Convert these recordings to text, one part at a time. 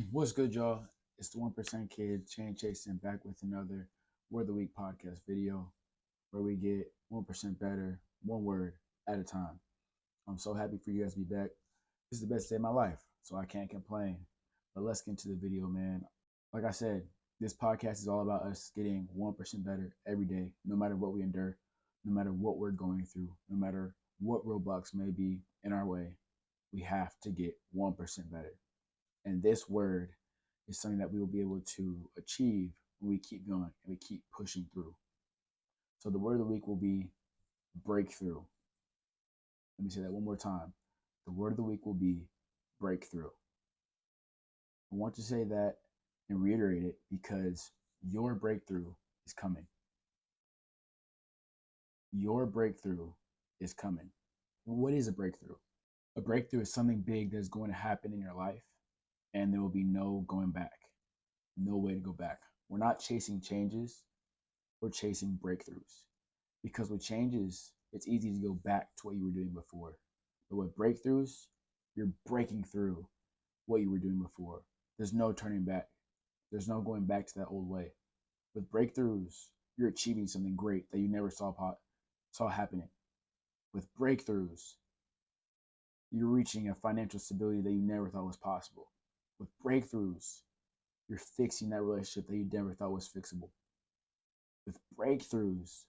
What's good, y'all? It's the 1% Kid, Chain Chasing, back with another Word of the Week podcast video where we get 1% better, one word at a time. I'm so happy for you guys to be back. This is the best day of my life, so I can't complain. But let's get into the video, man. Like I said, this podcast is all about us getting 1% better every day, no matter what we endure, no matter what we're going through, no matter what roadblocks may be in our way. We have to get 1% better. And this word is something that we will be able to achieve when we keep going and we keep pushing through. So the word of the week will be breakthrough. Let me say that one more time. The word of the week will be breakthrough. I want to say that and reiterate it because your breakthrough is coming. Your breakthrough is coming. What is a breakthrough? A breakthrough is something big that's going to happen in your life, and there will be no going back, no way to go back. We're not chasing changes, we're chasing breakthroughs. Because with changes, it's easy to go back to what you were doing before. But with breakthroughs, you're breaking through what you were doing before. There's no turning back. There's no going back to that old way. With breakthroughs, you're achieving something great that you never saw happening. With breakthroughs, you're reaching a financial stability that you never thought was possible. With breakthroughs, you're fixing that relationship that you never thought was fixable. With breakthroughs,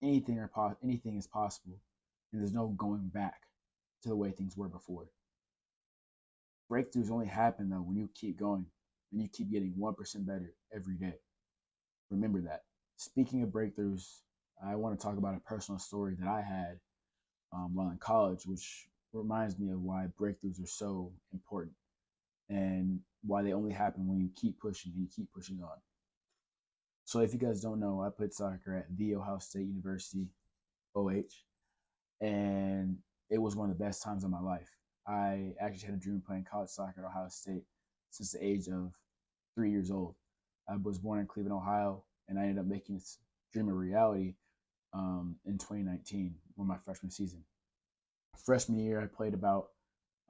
anything is possible, and there's no going back to the way things were before. Breakthroughs only happen though when you keep going and you keep getting 1% better every day. Remember that. Speaking of breakthroughs, I want to talk about a personal story that I had while in college, which reminds me of why breakthroughs are so important and why they only happen when you keep pushing and you keep pushing on. So if you guys don't know, I played soccer at The Ohio State University, OH, and it was one of the best times of my life. I actually had a dream of playing college soccer at Ohio State since the age of 3 years old. I was born in Cleveland, Ohio, and I ended up making this dream a reality in 2019, when my freshman season. Freshman year, I played about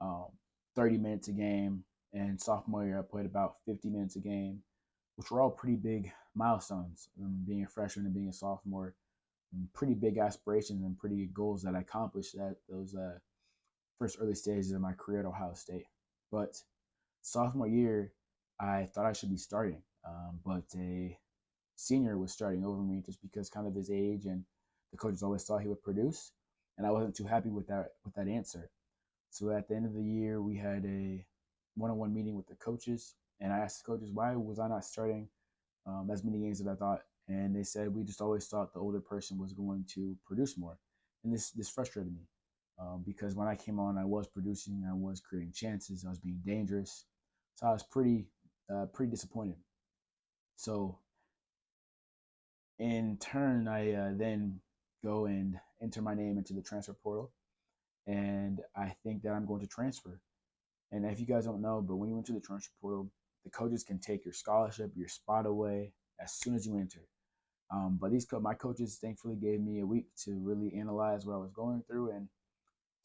um, 30 minutes a game, and sophomore year, I played about 50 minutes a game, which were all pretty big milestones. Being a freshman and being a sophomore, pretty big aspirations and pretty good goals that I accomplished at those first early stages of my career at Ohio State. But sophomore year, I thought I should be starting, but a senior was starting over me just because kind of his age, and the coaches always thought he would produce, and I wasn't too happy with that answer. So at the end of the year, we had a one-on-one meeting with the coaches, and I asked the coaches why was I not starting as many games as I thought, and they said we just always thought the older person was going to produce more, and this frustrated me because when I came on, I was producing, I was creating chances, I was being dangerous, so I was pretty disappointed. So in turn, I then go and enter my name into the transfer portal, and I think that I'm going to transfer. And if you guys don't know, but when you enter the transfer portal, the coaches can take your scholarship, your spot away as soon as you enter. But my coaches thankfully gave me a week to really analyze what I was going through and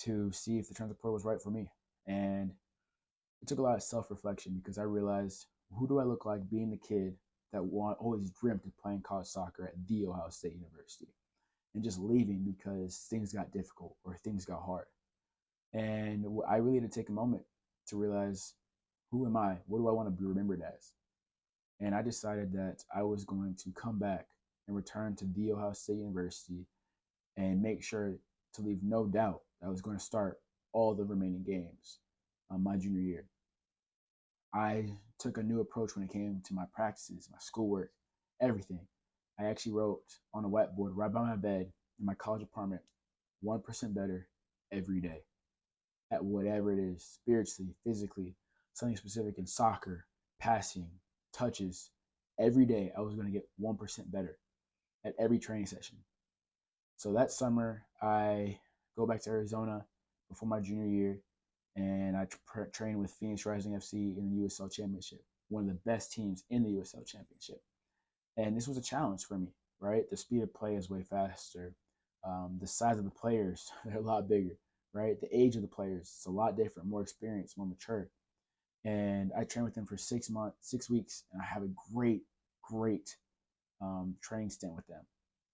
to see if the transfer portal was right for me. And it took a lot of self-reflection because I realized, who do I look like being the kid that always dreamt of playing college soccer at The Ohio State University and just leaving because things got difficult or things got hard. And I really had to take a moment to realize, who am I? What do I want to be remembered as? And I decided that I was going to come back and return to The Ohio State University and make sure to leave no doubt that I was going to start all the remaining games my junior year. I took a new approach when it came to my practices, my schoolwork, everything. I actually wrote on a whiteboard right by my bed in my college apartment, 1% better every day at whatever it is, spiritually, physically, something specific in soccer, passing, touches. Every day I was going to get 1% better at every training session. So that summer, I go back to Arizona before my junior year, and I train with Phoenix Rising FC in the USL Championship, one of the best teams in the USL Championship. And this was a challenge for me, right? The speed of play is way faster. The size of the players, they're a lot bigger, right? The age of the players, it's a lot different, more experienced, more mature. And I trained with him for 6 months, 6 weeks, and I have a great training stint with them.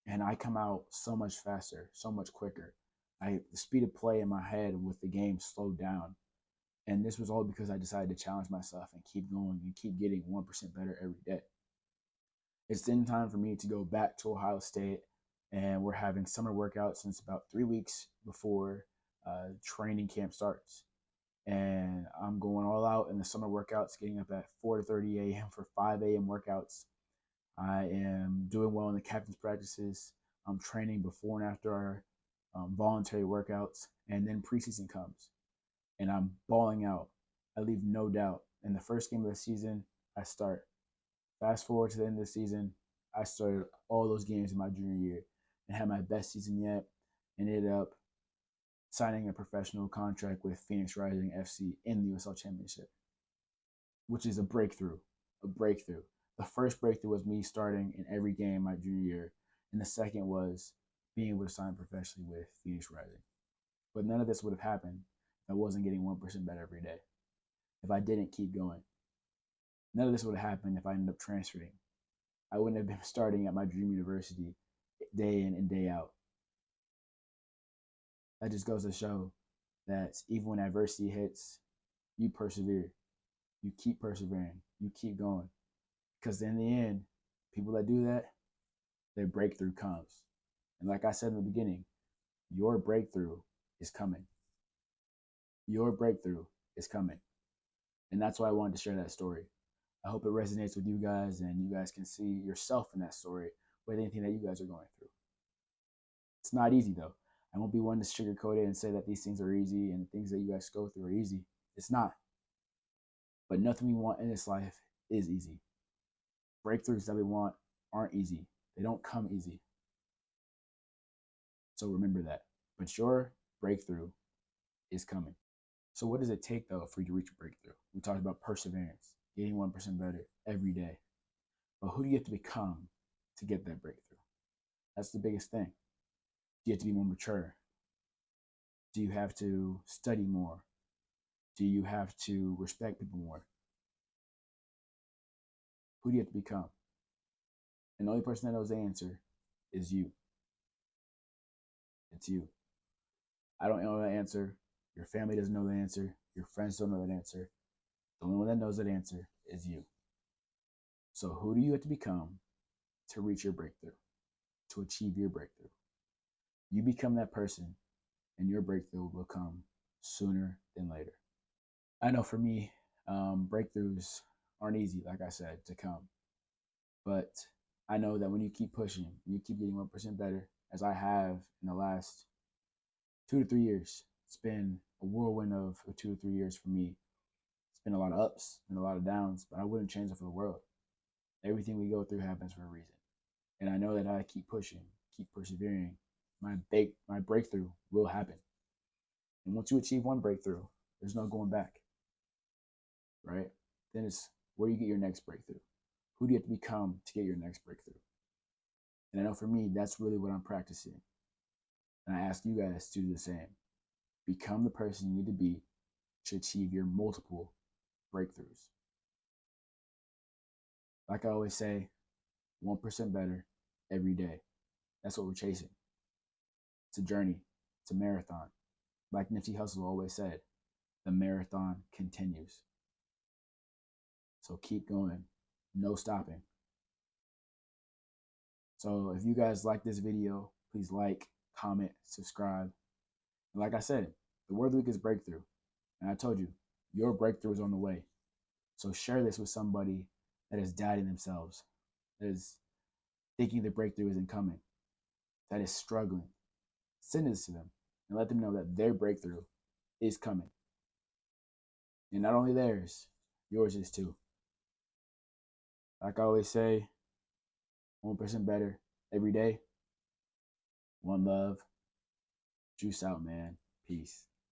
And I come out so much faster, so much quicker. The speed of play in my head with the game slowed down. And this was all because I decided to challenge myself and keep going and keep getting 1% better every day. It's then time for me to go back to Ohio State, and we're having summer workouts since about 3 weeks before training camp starts. And I'm going all out in the summer workouts, getting up at 4:30 a.m. for 5 a.m. workouts. I am doing well in the captain's practices. I'm training before and after our voluntary workouts, and then preseason comes, and I'm balling out. I leave no doubt. In the first game of the season, I start. Fast forward to the end of the season, I started all those games in my junior year and had my best season yet, and ended up signing a professional contract with Phoenix Rising FC in the USL Championship, which is a breakthrough. A breakthrough. The first breakthrough was me starting in every game my junior year, and the second was being able to sign professionally with Phoenix Rising. But none of this would have happened if I wasn't getting 1% better every day, if I didn't keep going. None of this would have happened if I ended up transferring. I wouldn't have been starting at my dream university day in and day out. That just goes to show that even when adversity hits, you persevere. You keep persevering. You keep going. Because in the end, people that do that, their breakthrough comes. And like I said in the beginning, your breakthrough is coming. Your breakthrough is coming. And that's why I wanted to share that story. I hope it resonates with you guys and you guys can see yourself in that story with anything that you guys are going through. It's not easy though. I won't be one to sugarcoat it and say that these things are easy and the things that you guys go through are easy. It's not. But nothing we want in this life is easy. Breakthroughs that we want aren't easy. They don't come easy. So remember that. But your breakthrough is coming. So what does it take though for you to reach a breakthrough? We talked about perseverance, getting 1% better every day. But who do you have to become to get that breakthrough? That's the biggest thing. Do you have to be more mature? Do you have to study more? Do you have to respect people more? Who do you have to become? And the only person that knows the answer is you. It's you. I don't know that answer. Your family doesn't know the answer. Your friends don't know that answer. The only one that knows that answer is you. So who do you have to become to reach your breakthrough, to achieve your breakthrough? You become that person and your breakthrough will come sooner than later. I know for me, breakthroughs aren't easy, like I said, to come. But I know that when you keep pushing, you keep getting 1% better, as I have in the last 2 to 3 years. It's been a whirlwind of 2 to 3 years for me. It's been a lot of ups and a lot of downs, but I wouldn't change it for the world. Everything we go through happens for a reason. And I know that I keep pushing, keep persevering. My breakthrough will happen. And once you achieve one breakthrough, there's no going back, right? Then it's where you get your next breakthrough. Who do you have to become to get your next breakthrough? And I know for me, that's really what I'm practicing. And I ask you guys to do the same. Become the person you need to be to achieve your multiple breakthroughs. Like I always say, 1% better every day. That's what we're chasing. It's a journey. It's a marathon. Like Nipsey Hussle always said, the marathon continues. So keep going. No stopping. So if you guys like this video, please like, comment, subscribe. And like I said, the word of the week is breakthrough. And I told you, your breakthrough is on the way. So share this with somebody that is doubting themselves, that is thinking the breakthrough isn't coming, that is struggling. Send this to them and let them know that their breakthrough is coming. And not only theirs, yours is too. Like I always say, 1% better every day. One love. Juice out, man. Peace.